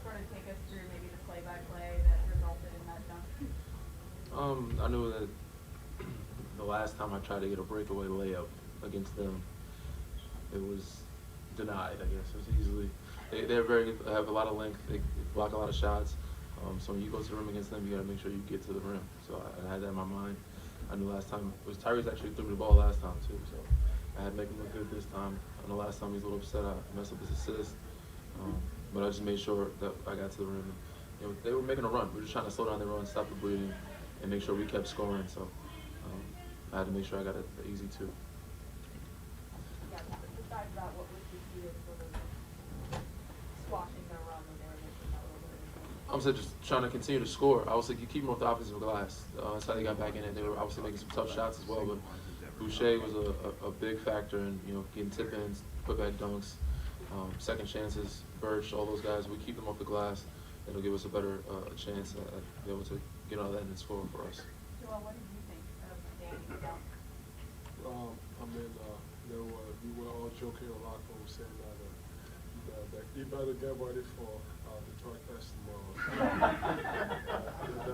sort of take us through maybe the play-by-play that resulted in that dunk? I knew that the last time I tried to get a breakaway layup against them, it was denied. I guess it was easily. They have a lot of length. They block a lot of shots. So when you go to the rim against them, you got to make sure you get to the rim. So I had that in my mind. I knew last time it was Tyrese actually threw me the ball last time too. So I had to make him look good this time. I know last time he was a little upset. I messed up his assist. But I just made sure that I got to the rim. They were making a run. We were just trying to slow down their run, stop the bleeding, and make sure we kept scoring. So I had to make sure I got an easy two. Yeah, besides that, what was the key to sort of squashing their run when they were making that little bit of a I'm just trying to continue to score. Obviously, you keep them off the offensive glass. That's how they got back in it. They were obviously making some tough shots as well, but Boucher was a big factor in getting tip-ins, put-back dunks, second chances, Birch, all those guys. We keep them off the glass. It'll give us a better chance at be able to get out of that and score for us. Joel, what did you think of Danny's dunk? We were all joking a lot when we saying that he better get ready for the drug test tomorrow.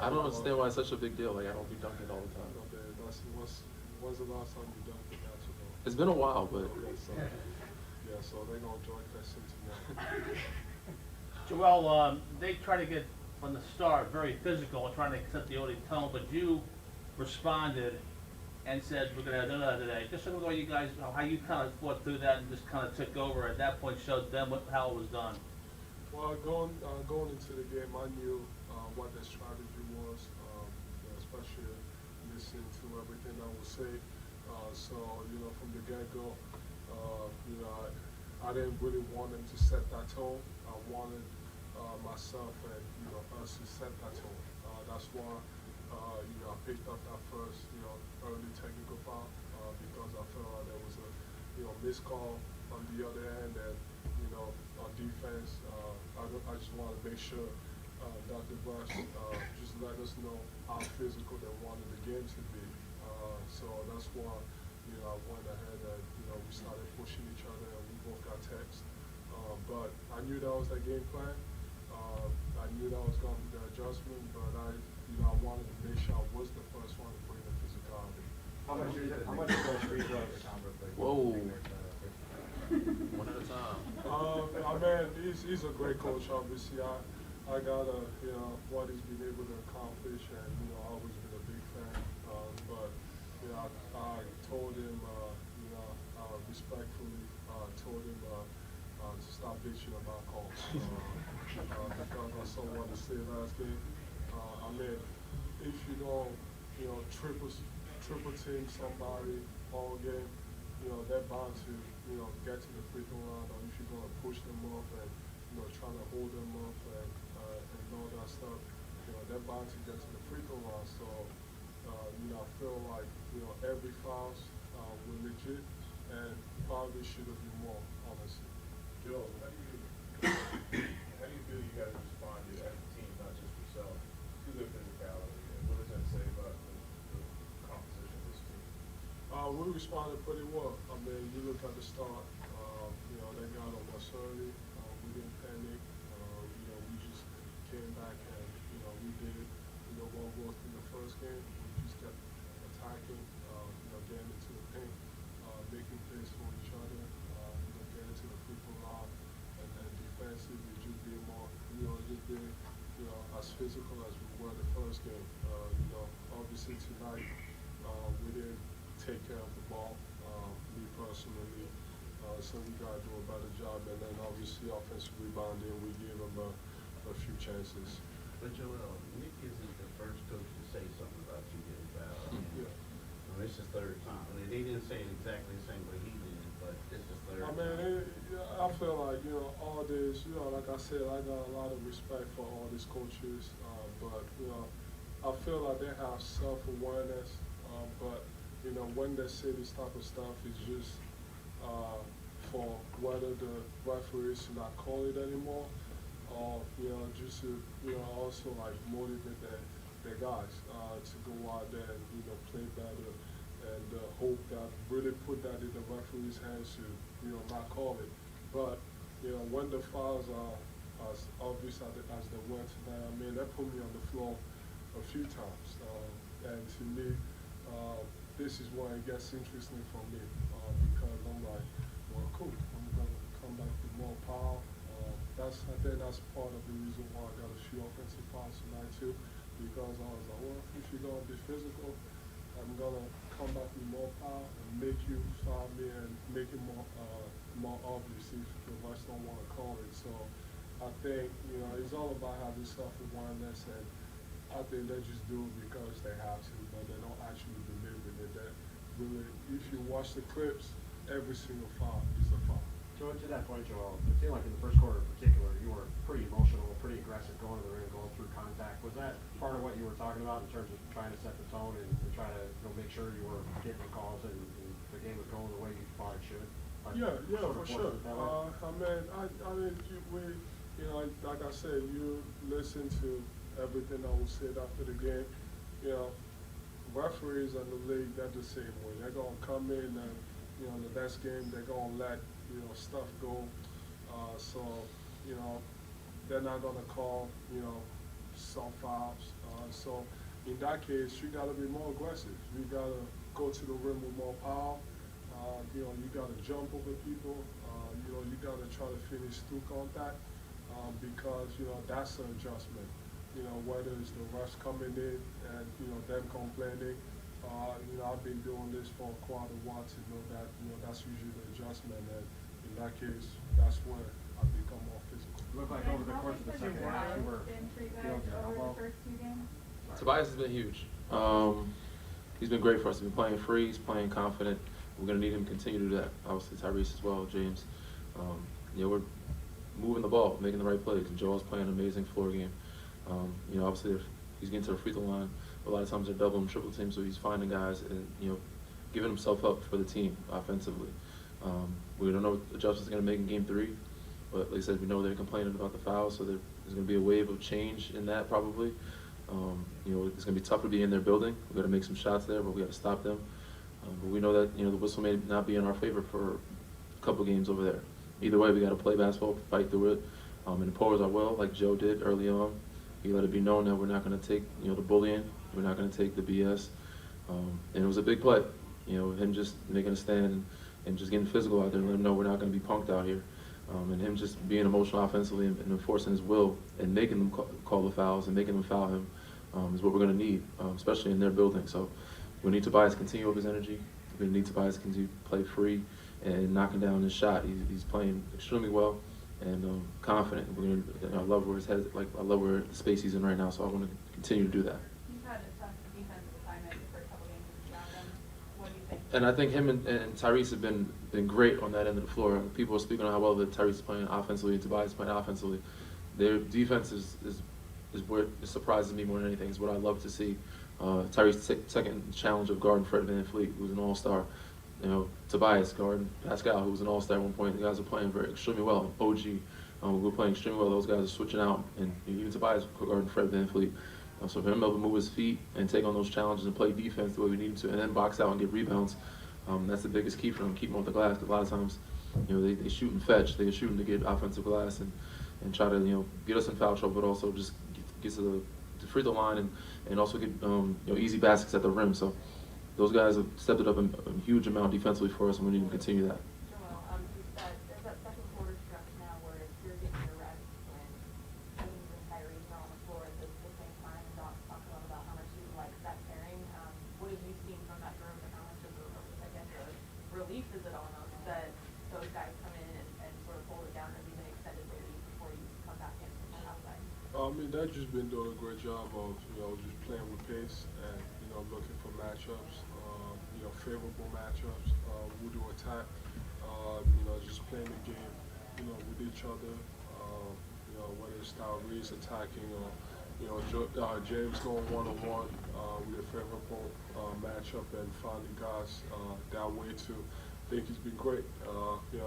I don't understand why it's such a big deal. Like, I don't be dunking all the time. When's the last time you dunked it? It's been a while, but So they're going to drug test him tomorrow. Joel, they try to get from the start very physical, trying to set the early tone, but you responded and said we're going to do that today. Just talk about you guys, how you kind of fought through that and just kind of took over at that point, showed them how it was done. Well, going into the game, I knew what their strategy was, especially listening to everything I would say. So from the get-go, I didn't really want them to set that tone. I wanted myself and us to set that tone. That's why I picked up that first early technical foul because I felt like there was a missed call on the other end, and on defense, I just want to make sure that the refs just let us know how physical they wanted the game to be. So that's why I went ahead and we started pushing each other, and we both got text. But I knew that was the game plan. I knew that was going to be the adjustment, but I wanted to make sure I was the first one to bring the physicality. How much is those free throws account for? whoa, one at a time. He's a great coach. Obviously, I got what he's been able to accomplish, and I've always been a big fan. But I told him, respectfully, told him to stop bitching about calls because I saw what he said last game. If you don't, triple team somebody all game, they're bound to, get to the free throw line, or if you're going to push them off and, trying to hold them up and all that stuff, they're bound to get to the free throw line. So, I feel like, every foul were legit and probably should have been more, honestly. Joe, how do you feel you guys responded as a team, not just yourself, to the physicality? And what does that say about the composition of this team? We responded pretty well. You look at the start, they got on us early. We didn't panic. We just came back and, we did, what worked in the first game. We just kept attacking, getting into the paint, making plays for each other, getting to the free throw line, and then defensively just being more, as physical as we were the first game. Obviously tonight, we didn't take care of the ball, me personally, so we got to do a better job, and then obviously offensive rebounding, we gave them a few chances. But Joel, Nick isn't the first coach to say something about you getting fouled. Yeah. This is third time. He didn't say it exactly the same way he did, but this is third time. I feel like, all this, like I said, I got a lot of respect for all these coaches, but, I feel like they have self-awareness, but, when they say this type of stuff, it's just for whether the referees should not call it anymore, or, just to, also like motivate their guys to go out there and, play better, and hope that really put that in the referee's hands to, not call it. But, when the fouls are as obvious as they were tonight. I mean, they put me on the floor a few times, and to me, this is where it gets interesting for me because I'm like, well, cool. I'm gonna come back with more power. I think that's part of the reason why I got a few offensive fouls tonight too, because I was like, well, if you're gonna be physical, I'm gonna come back with more power and make you foul me and make it more obvious if the refs don't want to call it. So I think it's all about having self-awareness, and I think they just do it because they have to, but they don't actually believe in it. That really, if you watch the clips, every single foul is a foul. So to that point, Joel, it seemed like in the first quarter in particular, you were pretty emotional, pretty aggressive, going to the ring, going through contact. Was that part of what you were talking about in terms of trying to set the tone and try to make sure you were getting the calls and the game was going the way you thought it should? Yeah, for sure. Like I said, you listen to everything that was said after the game. Referees in the league, they're the same way. They're gonna come in and the next game they're gonna let stuff go. So they're not gonna call some fouls. So in that case, you gotta be more aggressive. You gotta go to the rim with more power. You gotta jump over people. You gotta try to finish through contact because that's an adjustment. Whether it's the refs coming in and them complaining. I've been doing this for quite a while to know that that's usually the adjustment, and in that case, that's where I become more physical. It looked like over the course of the second half, you were feeling your elbow. Tobias has been huge. He's been great for us. He's been playing free. He's playing confident. We're going to need him to continue to do that. Obviously, Tyrese as well, James. We're moving the ball, making the right plays. And Joel's playing an amazing floor game. Obviously, if he's getting to the free throw line, a lot of times they're double and triple team, so he's finding guys and giving himself up for the team offensively. We don't know what adjustments are going to make in Game 3, but like I said, we know they're complaining about the fouls, so there's going to be a wave of change in that probably. It's going to be tough to be in their building. We've got to make some shots there, but we got to stop them. But we know that the whistle may not be in our favor for a couple games over there. Either way, we got to play basketball, fight through it, and impose our will, like Joe did early on. He let it be known that we're not going to take the bullying, we're not going to take the BS, and it was a big play. Him just making a stand and just getting physical out there, and letting him know we're not going to be punked out here, and him just being emotional offensively and enforcing his will and making them call the fouls and making them foul him is what we're going to need, especially in their building. So we need Tobias to continue with his energy. We need Tobias to continue to play free and knocking down his shot. He's playing extremely well and confident. I love where his head, I love where the space he's in right now. So I want to continue to do that. You've had a tough defensive assignment for a couple games without them. What do you think? And I think him and Tyrese have been great on that end of the floor. People are speaking on how well that Tyrese is playing offensively and Tobias is playing offensively. Their defense is where it surprises me more than anything. Is what I love to see. Tyrese's second challenge of guarding Fred VanVleet, who's an all-star. Tobias guarding Pascal, who was an all-star at one point. The guys are playing extremely well. OG, we're playing extremely well. Those guys are switching out, and even Tobias guarding Fred VanVleet. So for him to move his feet and take on those challenges and play defense the way we need him to, and then box out and get rebounds, that's the biggest key for him. Keep him off the glass. Because a lot of times, they shoot and fetch. They're shooting to get offensive glass and try to get us in foul trouble, but also just get to the free throw line and also get easy baskets at the rim. So those guys have stepped it up a huge amount defensively for us, and we need to continue that. Joel, you said there's that second quarter stretch now where you're getting your rest and James and Tyrese are on the floor at the same time, and Doc's talking about how much you like that pairing. What have you seen from that group, and how much of a relief is it almost that those guys come in and sort of hold it down and be the extended relief before you come back in from the outside? They've just been doing a great job of just playing with pace and looking for matchups, favorable matchups, who to attack, just playing the game, with each other, whether it's Tyrese attacking or James going one-on-one with a favorable matchup and finding guys that way too. I think it's been great.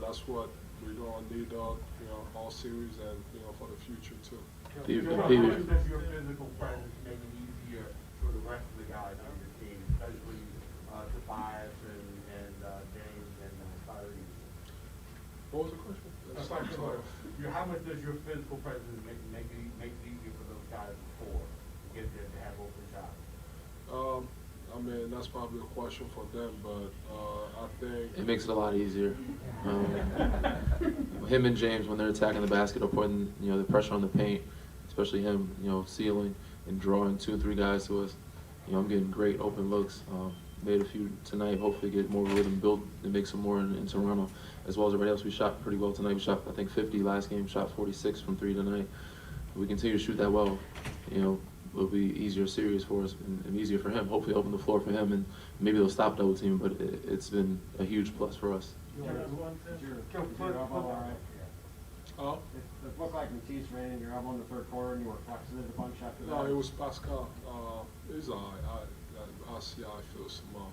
That's what we're going to need all series and for the future too. How does your physical presence make it easier for the rest of the guys on your team, especially Tobias and James and Tyrese? What was the question? That's like, how much does your physical presence make it easier for those guys before to get there to have open shots? I mean, that's probably a question for them, but I think It makes it a lot easier. Him and James, when they're attacking the basket or putting, the pressure on the paint, especially him, sealing and drawing 2 and 3 guys to us, I'm getting great open looks. Made a few tonight, hopefully get more rhythm, build and make some more in Toronto. As well as everybody else, we shot pretty well tonight. We shot, I think, 50 last game, shot 46 from 3 tonight. If we continue to shoot that well, it'll be easier series for us and easier for him. Hopefully open the floor for him, and maybe they'll stop double team, but it's been a huge plus for us. Is your elbow all right? Oh, It looked like Matisse ran in your elbow in the third quarter and you were flexing it a bunch after that. no, it was Pascal. It's all right. I'll see how it feels tomorrow.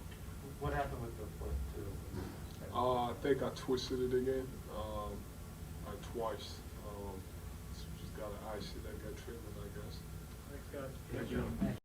What happened with the foot too? I think I twisted it again, twice. Just gotta ice it and get treatment, I guess. Thanks, guys.